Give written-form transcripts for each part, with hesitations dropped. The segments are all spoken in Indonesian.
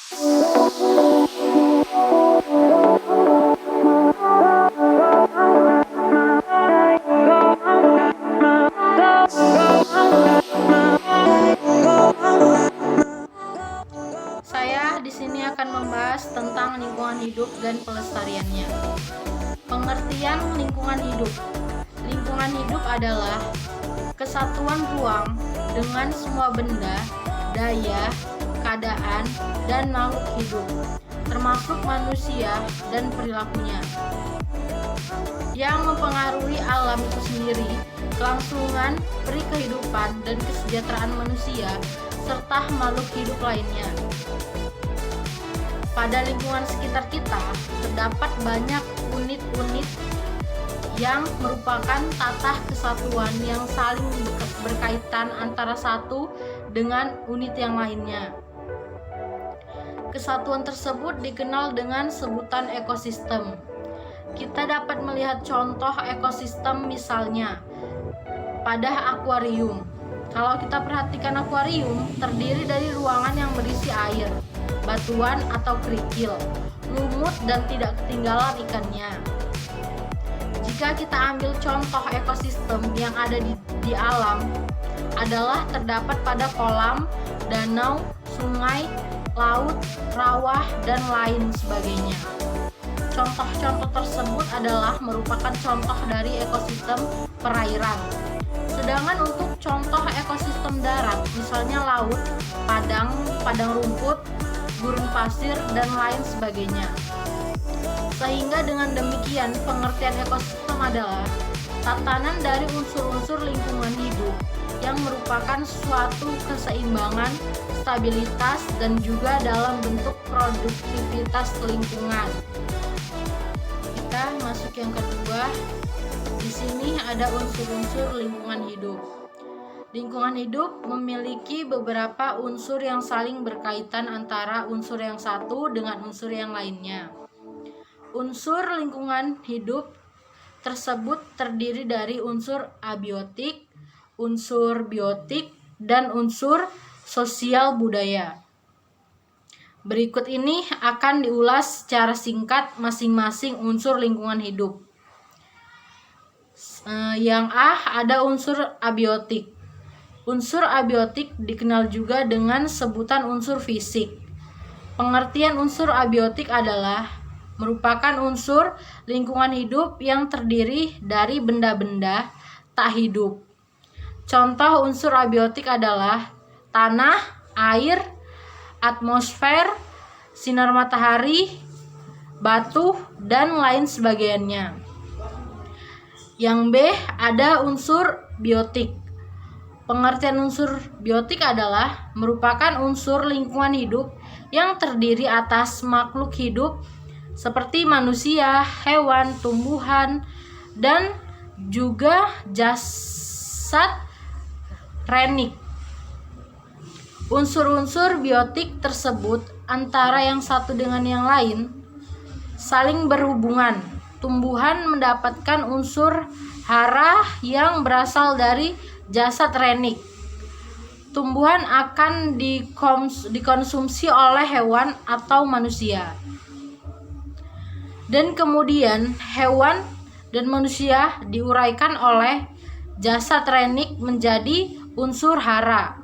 Saya di sini akan membahas tentang lingkungan hidup dan pelestariannya. Pengertian lingkungan hidup. Lingkungan hidup adalah kesatuan ruang dengan semua benda, daya, keadaan, dan makhluk hidup, termasuk manusia dan perilakunya, yang mempengaruhi alam itu sendiri, kelangsungan, peri kehidupan, dan kesejahteraan manusia, serta makhluk hidup lainnya. Pada lingkungan sekitar kita, terdapat banyak unit-unit yang merupakan tata kesatuan yang saling berkaitan antara satu dengan unit yang lainnya. Kesatuan tersebut dikenal dengan sebutan ekosistem. Kita dapat melihat contoh ekosistem misalnya pada akuarium. Kalau kita perhatikan akuarium, terdiri dari ruangan yang berisi air, batuan atau kerikil, lumut dan tidak ketinggalan ikannya. Jika kita ambil contoh ekosistem yang ada di alam, adalah terdapat pada kolam, danau, sungai, laut, rawa, dan lain sebagainya. Contoh-contoh tersebut adalah merupakan contoh dari ekosistem perairan. Sedangkan untuk contoh ekosistem darat, misalnya laut, padang rumput, gurun pasir, dan lain sebagainya. Sehingga dengan demikian pengertian ekosistem adalah tatanan dari unsur-unsur lingkungan hidup yang merupakan suatu keseimbangan, stabilitas, dan juga dalam bentuk produktivitas lingkungan. Kita masuk yang kedua. Di sini ada unsur-unsur lingkungan hidup. Lingkungan hidup memiliki beberapa unsur yang saling berkaitan antara unsur yang satu dengan unsur yang lainnya. Unsur lingkungan hidup tersebut terdiri dari unsur abiotik, unsur biotik, dan unsur sosial budaya. Berikut ini akan diulas secara singkat masing-masing unsur lingkungan hidup. Yang A, ada unsur abiotik. Unsur abiotik dikenal juga dengan sebutan unsur fisik. Pengertian unsur abiotik adalah merupakan unsur lingkungan hidup yang terdiri dari benda-benda tak hidup. Contoh unsur abiotik adalah tanah, air, atmosfer, sinar matahari, batu, dan lain sebagainya. Yang B, ada unsur biotik. Pengertian unsur biotik adalah merupakan unsur lingkungan hidup yang terdiri atas makhluk hidup seperti manusia, hewan, tumbuhan, dan juga jasad renik. Unsur-unsur biotik tersebut antara yang satu dengan yang lain saling berhubungan. Tumbuhan mendapatkan unsur hara yang berasal dari jasad renik. Tumbuhan akan dikonsumsi oleh hewan atau manusia. Dan kemudian hewan dan manusia diuraikan oleh jasad renik menjadi unsur hara.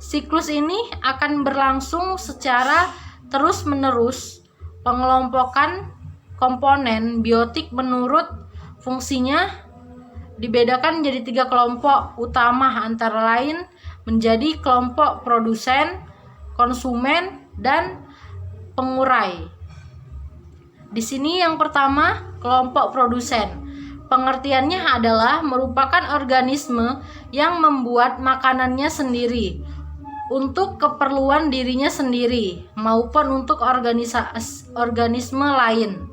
Siklus ini akan berlangsung secara terus-menerus. Pengelompokan komponen biotik menurut fungsinya dibedakan menjadi 3 kelompok utama, antara lain menjadi kelompok produsen, konsumen, dan pengurai. Di sini yang pertama, kelompok produsen. Pengertiannya adalah merupakan organisme yang membuat makanannya sendiri untuk keperluan dirinya sendiri maupun untuk organisme lain.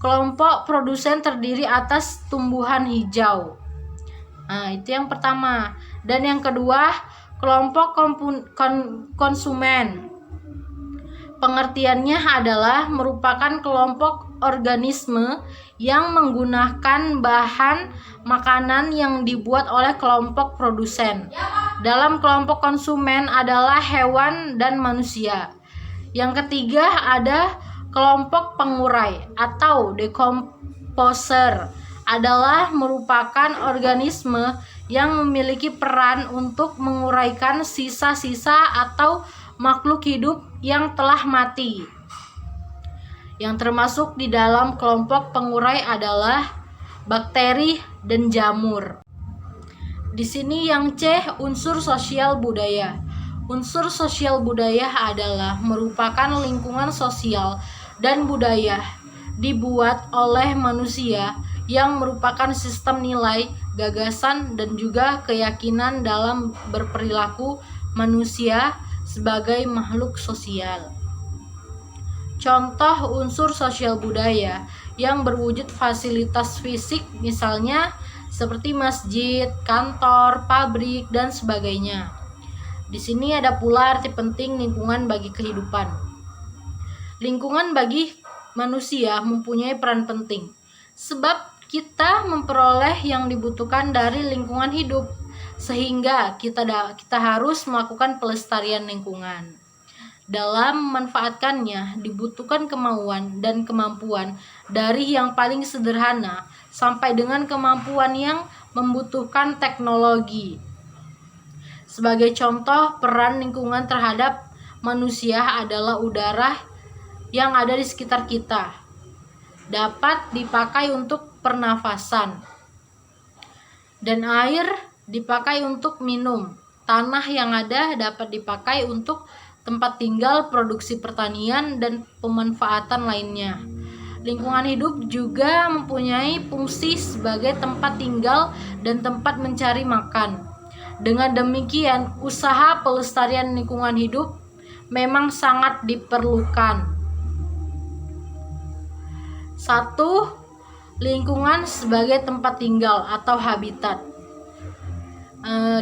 Kelompok produsen terdiri atas tumbuhan hijau. Nah, itu yang pertama. Dan yang kedua, kelompok konsumen. Pengertiannya adalah merupakan kelompok organisme yang menggunakan bahan makanan yang dibuat oleh kelompok produsen. Dalam kelompok konsumen adalah hewan dan manusia. Yang ketiga ada kelompok pengurai atau decomposer, adalah merupakan organisme yang memiliki peran untuk menguraikan sisa-sisa atau makhluk hidup yang telah mati. Yang termasuk di dalam kelompok pengurai adalah bakteri dan jamur. Di sini yang C, unsur sosial budaya. Unsur sosial budaya adalah merupakan lingkungan sosial dan budaya dibuat oleh manusia yang merupakan sistem nilai, gagasan, dan juga keyakinan dalam berperilaku manusia sebagai makhluk sosial. Contoh unsur sosial budaya yang berwujud fasilitas fisik misalnya seperti masjid, kantor, pabrik, dan sebagainya. Di sini ada pula arti penting lingkungan bagi kehidupan. Lingkungan bagi manusia mempunyai peran penting, sebab kita memperoleh yang dibutuhkan dari lingkungan hidup, sehingga kita harus melakukan pelestarian lingkungan. Dalam memanfaatkannya dibutuhkan kemauan dan kemampuan dari yang paling sederhana sampai dengan kemampuan yang membutuhkan teknologi. Sebagai contoh, peran lingkungan terhadap manusia adalah udara yang ada di sekitar kita dapat dipakai untuk pernafasan, dan air dipakai untuk minum. Tanah yang ada dapat dipakai untuk tempat tinggal, produksi pertanian, dan pemanfaatan lainnya. Lingkungan hidup juga mempunyai fungsi sebagai tempat tinggal dan tempat mencari makan. Dengan demikian, usaha pelestarian lingkungan hidup memang sangat diperlukan. 1. Lingkungan sebagai tempat tinggal atau habitat.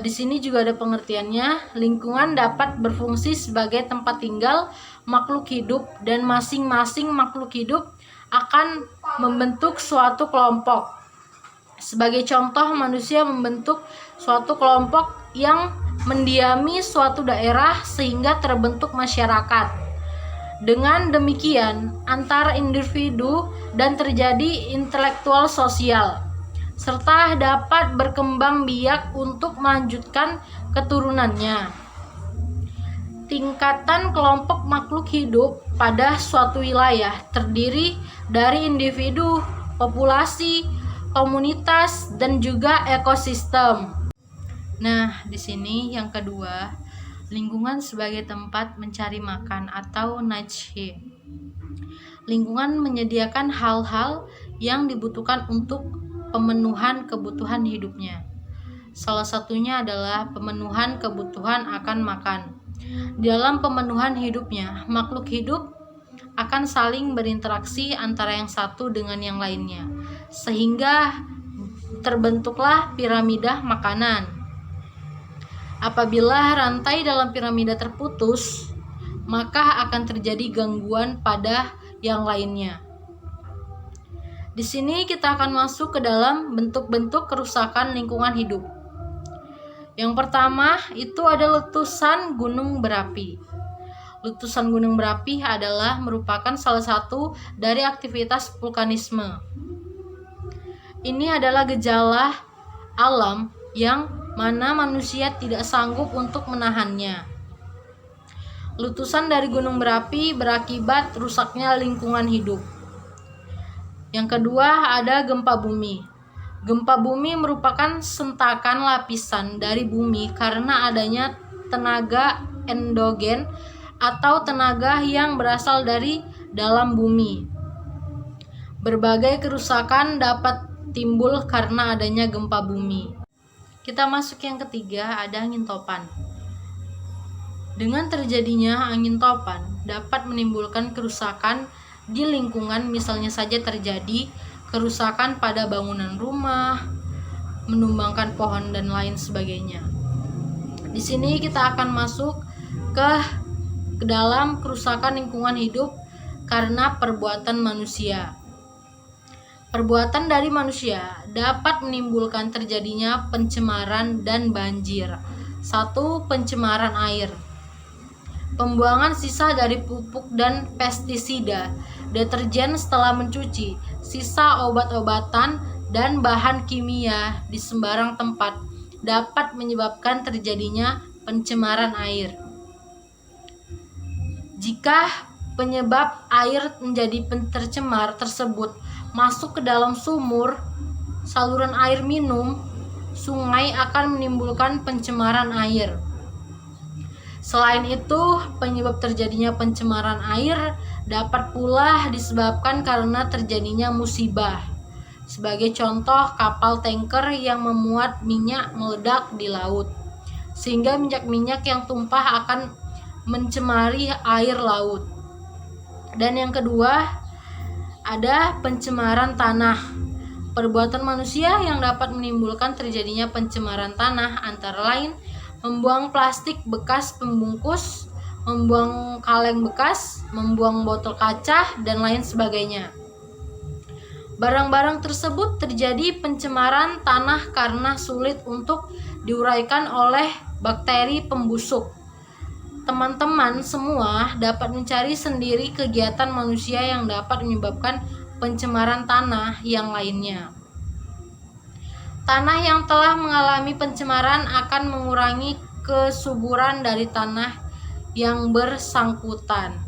Di sini juga ada pengertiannya. Lingkungan dapat berfungsi sebagai tempat tinggal makhluk hidup, dan masing-masing makhluk hidup akan membentuk suatu kelompok. Sebagai contoh, manusia membentuk suatu kelompok yang mendiami suatu daerah sehingga terbentuk masyarakat. Dengan demikian, antara individu dan terjadi intelektual sosial, serta dapat berkembang biak untuk melanjutkan keturunannya. Tingkatan kelompok makhluk hidup pada suatu wilayah terdiri dari individu, populasi, komunitas, dan juga ekosistem. Nah, di sini yang kedua, lingkungan sebagai tempat mencari makan atau niche. Lingkungan menyediakan hal-hal yang dibutuhkan untuk pemenuhan kebutuhan hidupnya. Salah satunya adalah pemenuhan kebutuhan akan makan. Dalam pemenuhan hidupnya, makhluk hidup akan saling berinteraksi antara yang satu dengan yang lainnya, sehingga terbentuklah piramida makanan. Apabila rantai dalam piramida terputus, maka akan terjadi gangguan pada yang lainnya. Di sini kita akan masuk ke dalam bentuk-bentuk kerusakan lingkungan hidup. Yang pertama itu ada letusan gunung berapi. Letusan gunung berapi adalah merupakan salah satu dari aktivitas vulkanisme. Ini adalah gejala alam yang mana manusia tidak sanggup untuk menahannya. Letusan dari gunung berapi berakibat rusaknya lingkungan hidup. Yang kedua ada gempa bumi. Gempa bumi merupakan sentakan lapisan dari bumi karena adanya tenaga endogen atau tenaga yang berasal dari dalam bumi. Berbagai kerusakan dapat timbul karena adanya gempa bumi. Kita masuk yang ketiga, ada angin topan. Dengan terjadinya angin topan dapat menimbulkan kerusakan di lingkungan, misalnya saja terjadi kerusakan pada bangunan rumah, menumbangkan pohon dan lain sebagainya. Di sini kita akan masuk ke dalam kerusakan lingkungan hidup karena perbuatan manusia. Perbuatan dari manusia dapat menimbulkan terjadinya pencemaran dan banjir. 1. Pencemaran air. pembuangan sisa dari pupuk dan pestisida, deterjen setelah mencuci, sisa obat-obatan, dan bahan kimia di sembarang tempat dapat menyebabkan terjadinya pencemaran air. Jika penyebab air menjadi tercemar tersebut masuk ke dalam sumur, saluran air minum, sungai akan menimbulkan pencemaran air. Selain itu, penyebab terjadinya pencemaran air dapat pula disebabkan karena terjadinya musibah. Sebagai contoh, kapal tanker yang memuat minyak meledak di laut, sehingga minyak yang tumpah akan mencemari air laut. Dan yang kedua, ada pencemaran tanah. Perbuatan manusia yang dapat menimbulkan terjadinya pencemaran tanah antara lain membuang plastik bekas pembungkus, membuang kaleng bekas, membuang botol kaca, dan lain sebagainya. Barang-barang tersebut terjadi pencemaran tanah karena sulit untuk diuraikan oleh bakteri pembusuk. Teman-teman semua dapat mencari sendiri kegiatan manusia yang dapat menyebabkan pencemaran tanah yang lainnya. Tanah yang telah mengalami pencemaran akan mengurangi kesuburan dari tanah yang bersangkutan.